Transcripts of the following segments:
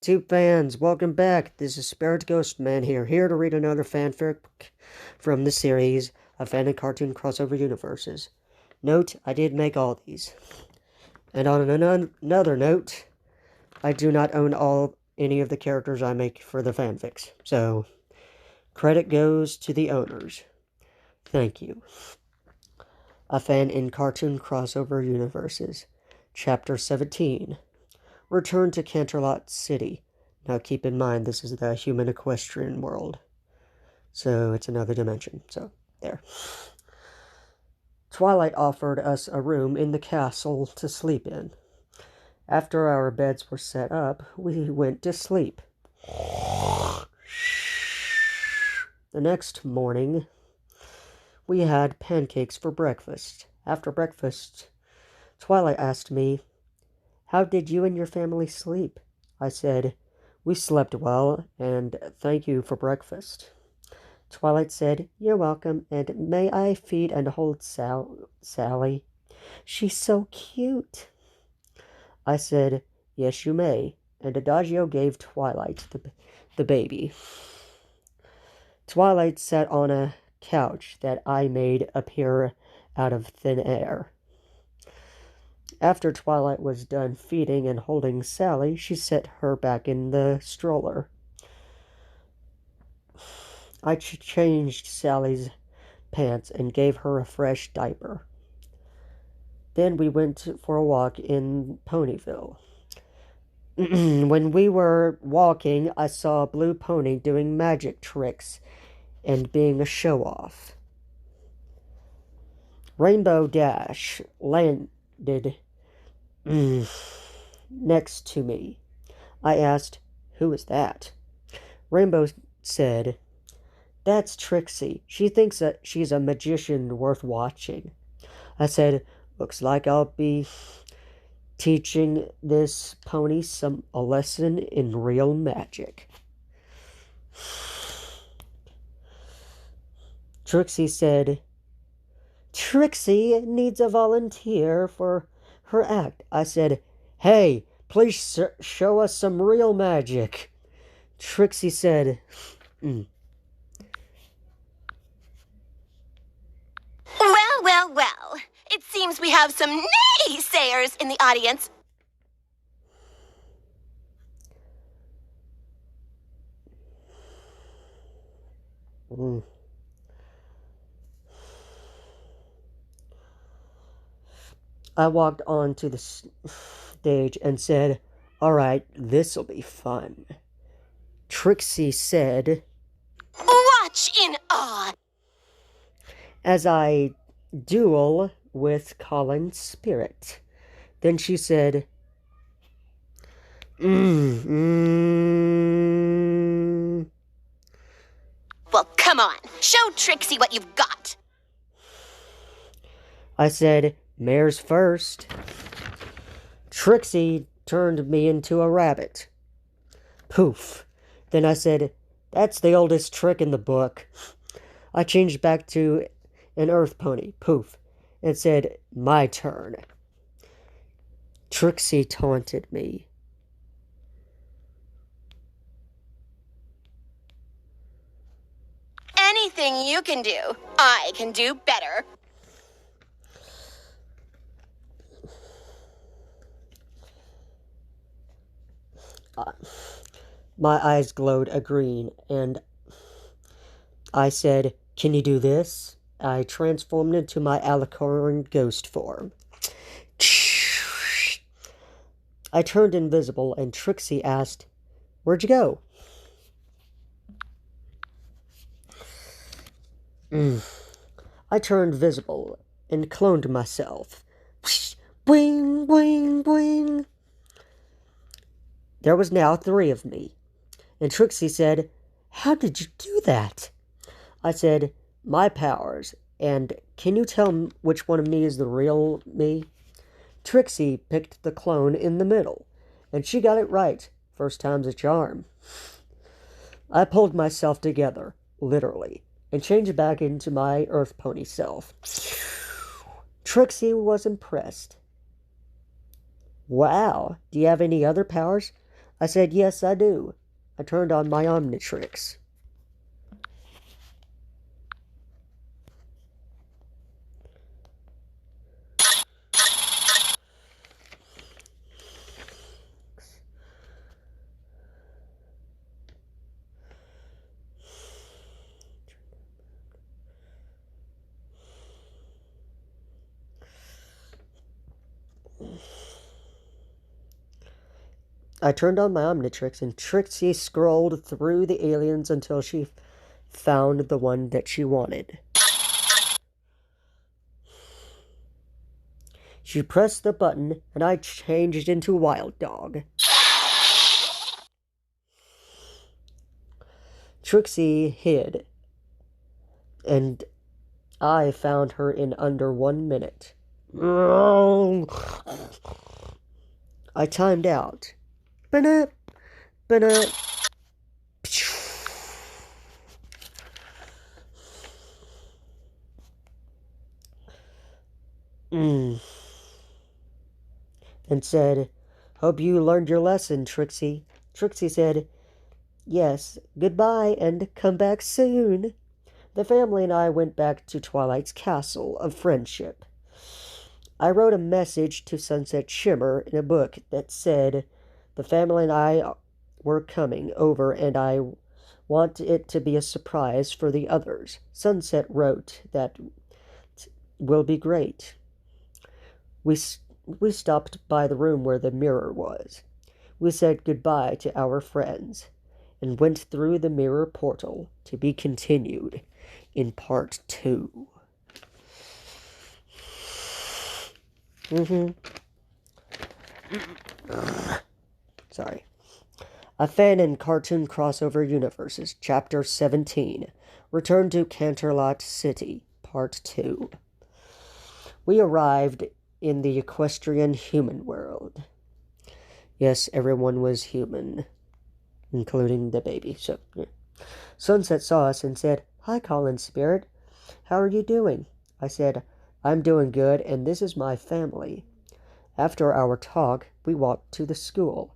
YouTube fans, welcome back. This is Spirit Ghost Man here to read another fanfic from the series of fan and cartoon crossover universes. Note, I did make all these. And on another note, I do not own any of the characters I make for the fanfics. So, credit goes to the owners. Thank you. A fan in cartoon crossover universes. Chapter 17. Return to Canterlot City. Now keep in mind, this is the human equestrian world. So it's another dimension. So, there. Twilight offered us a room in the castle to sleep in. After our beds were set up, we went to sleep. The next morning, we had pancakes for breakfast. After breakfast, Twilight asked me, "How did you and your family sleep?" I said, "We slept well, and thank you for breakfast." Twilight said, "You're welcome, and may I feed and hold Sally? She's so cute." I said, "Yes, you may," and Adagio gave Twilight the baby. Twilight sat on a couch that I made appear out of thin air. After Twilight was done feeding and holding Sally, she set her back in the stroller. I changed Sally's pants and gave her a fresh diaper. Then we went for a walk in Ponyville. When we were walking, I saw a blue pony doing magic tricks and being a show-off. Rainbow Dash landed next to me. I asked, "Who is that?" Rainbow said, "That's Trixie. She thinks that she's a magician worth watching." I said, "Looks like I'll be teaching this pony a lesson in real magic." Trixie said, "Trixie needs a volunteer for her act." I said, "Hey, please show us some real magic." Trixie said, Well. It seems we have some naysayers in the audience. I walked on to the stage and said, "All right, this'll be fun." Trixie said, "Watch in awe," as I duel with Colin's spirit. Then she said, Well, come on. Show Trixie what you've got. I said, "Mares first." Trixie turned me into a rabbit. Poof. Then I said, "That's the oldest trick in the book." I changed back to an earth pony. Poof. And said, "My turn." Trixie taunted me. Anything you can do, I can do better. My eyes glowed a green, and I said, "Can you do this?" I transformed into my alicorn ghost form. I turned invisible, and Trixie asked, "Where'd you go?" I turned visible and cloned myself. Boing, boing, boing. There was now 3 of me. And Trixie said, "How did you do that?" I said, "My powers. And can you tell which one of me is the real me?" Trixie picked the clone in the middle, and she got it right. First time's a charm. I pulled myself together, literally, and changed back into my earth pony self. Trixie was impressed. "Wow, do you have any other powers?" I said, yes, I do. I turned on my Omnitrix. I turned on my Omnitrix, and Trixie scrolled through the aliens until she found the one that she wanted. She pressed the button, and I changed into Wild Dog. Trixie hid, and I found her in under 1 minute. I timed out. Ba-na, ba-na. And said, hope you learned your lesson, Trixie. Trixie said, yes, goodbye and come back soon. The family and I went back to Twilight's castle of friendship. I wrote a message to Sunset Shimmer in a book that said, the family and I were coming over and I want it to be a surprise for the others. Sunset wrote that will be great. We stopped by the room where the mirror was. We said goodbye to our friends and went through the mirror portal to be continued in part 2. Sorry. A Fan and Cartoon Crossover Universes, Chapter 17. Return to Canterlot City, Part 2. We arrived in the equestrian human world. Yes, everyone was human, including the baby. So, yeah. Sunset saw us and said, hi, Colin Spirit. How are you doing? I said, I'm doing good, and this is my family. After our talk, we walked to the school.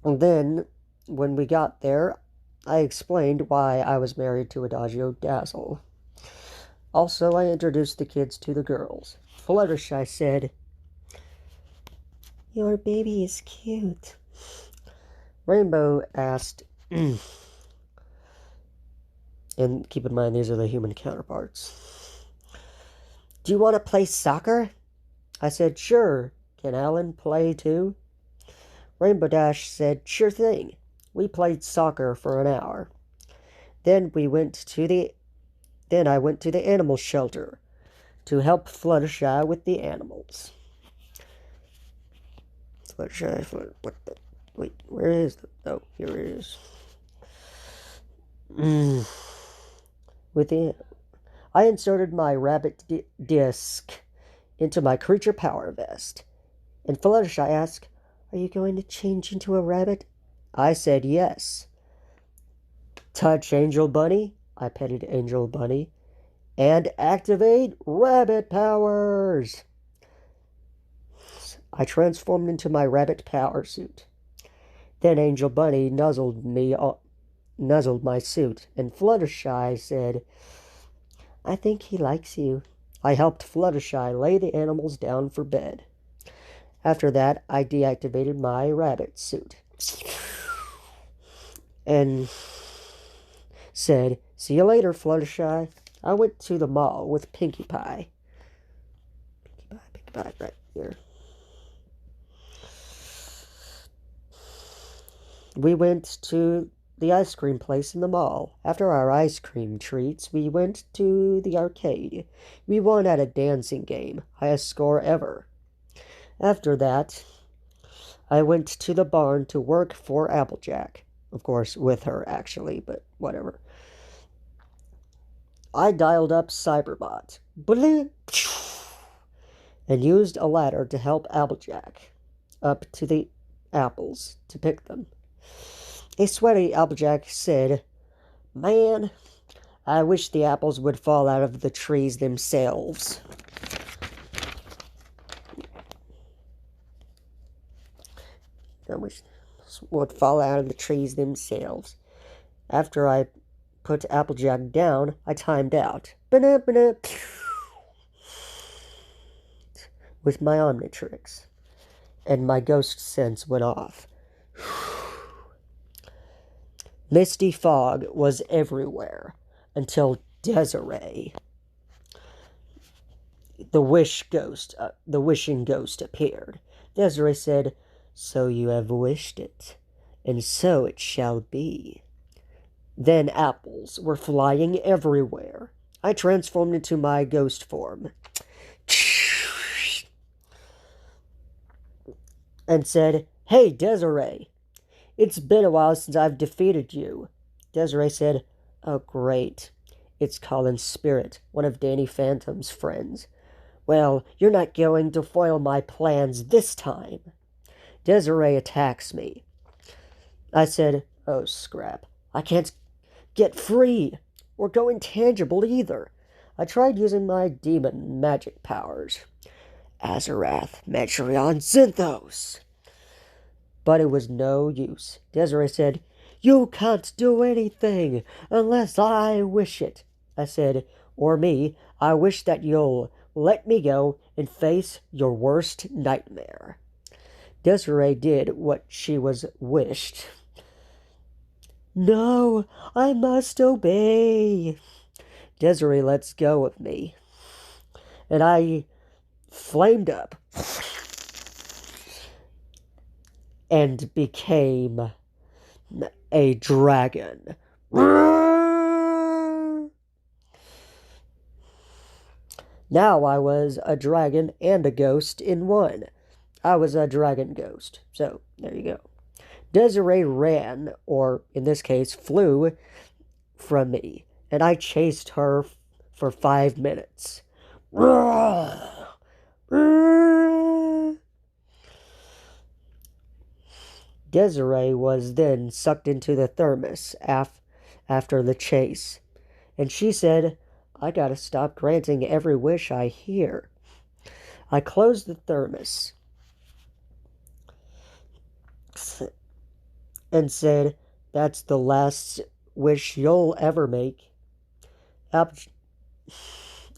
And then, when we got there, I explained why I was married to Adagio Dazzle. Also, I introduced the kids to the girls. Fluttershy said, your baby is cute. Rainbow asked, and keep in mind these are the human counterparts, do you want to play soccer? I said, sure. Can Alan play too? Rainbow Dash said, sure thing. We played soccer for an hour. Then I went to the animal shelter to help Fluttershy with the animals. Fluttershy, what the? Wait, where is the? Oh, here it is. I inserted my rabbit disc into my creature power vest, and Fluttershy asked, are you going to change into a rabbit? I said yes. Touch Angel Bunny. I petted Angel Bunny. And activate rabbit powers. I transformed into my rabbit power suit. Then Angel Bunny nuzzled my suit, and Fluttershy said, I think he likes you. I helped Fluttershy lay the animals down for bed. After that, I deactivated my rabbit suit and said, see you later, Fluttershy. I went to the mall with Pinkie Pie. Pinkie Pie, right here. We went to the ice cream place in the mall. After our ice cream treats, we went to the arcade. We won at a dancing game, highest score ever. After that, I went to the barn to work for Applejack. Of course, with her, actually, but whatever. I dialed up Cyberbot and used a ladder to help Applejack up to the apples to pick them. A sweaty Applejack said, man, I wish the apples would fall out of the trees themselves. apples would fall out of the trees themselves. After I put Applejack down, I timed out. Ba-da-ba-da. With my Omnitrix. And my ghost sense went off. Misty fog was everywhere until Desiree, the wishing ghost, appeared. Desiree said, "So you have wished it, and so it shall be." Then apples were flying everywhere. I transformed into my ghost form and said, "Hey, Desiree, it's been a while since I've defeated you." Desiree said, "Oh, great. It's Colin Spirit, one of Danny Phantom's friends. Well, you're not going to foil my plans this time." Desiree attacks me. I said, "Oh, scrap. I can't get free or go intangible either." I tried using my demon magic powers. Azarath, Metreon, Zinthos. But it was no use. Desiree said, "You can't do anything unless I wish it." I said, "Or me, I wish that you'll let me go and face your worst nightmare." Desiree did what she was wished. "No, I must obey." Desiree lets go of me, and I flamed up and became a dragon. Now I was a dragon and a ghost in one. I was a dragon ghost. So, there you go. Desiree ran, or in this case, flew from me, and I chased her for 5 minutes. Desiree was then sucked into the thermos after the chase, and she said, "I gotta stop granting every wish I hear." I closed the thermos and said, "That's the last wish you'll ever make."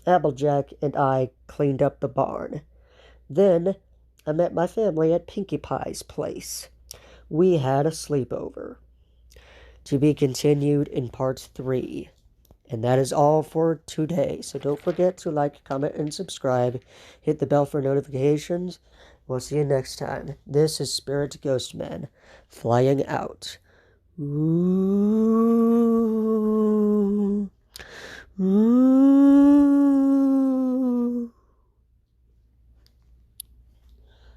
Applejack and I cleaned up the barn. Then I met my family at Pinkie Pie's place. We had a sleepover. To be continued in part 3. And that is all for today. So don't forget to like, comment, and subscribe. Hit the bell for notifications. We'll see you next time. This is Spirit Ghostman flying out. Ooh. Ooh.